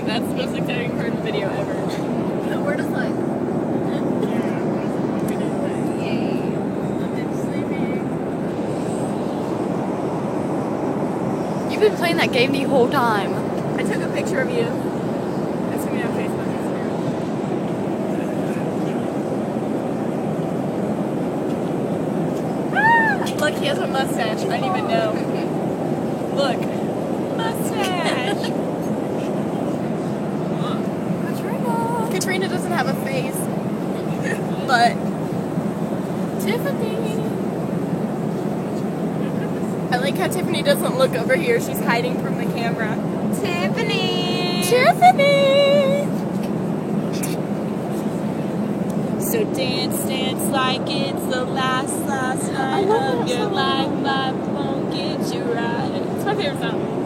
That's the most exciting part of the video ever. We're just like, Yay. I'm sleeping. you've been playing that game the whole time. I took a picture of you. I took it on Facebook and Instagram. Ah! Look, he has a mustache. I didn't even know. Look. Mustache. Katrina doesn't have a face. But Tiffany. I like how Tiffany doesn't look over here. She's hiding from the camera. Tiffany! Tiffany! So dance like it's the last night of your life. Life won't get you right. It's my favorite song.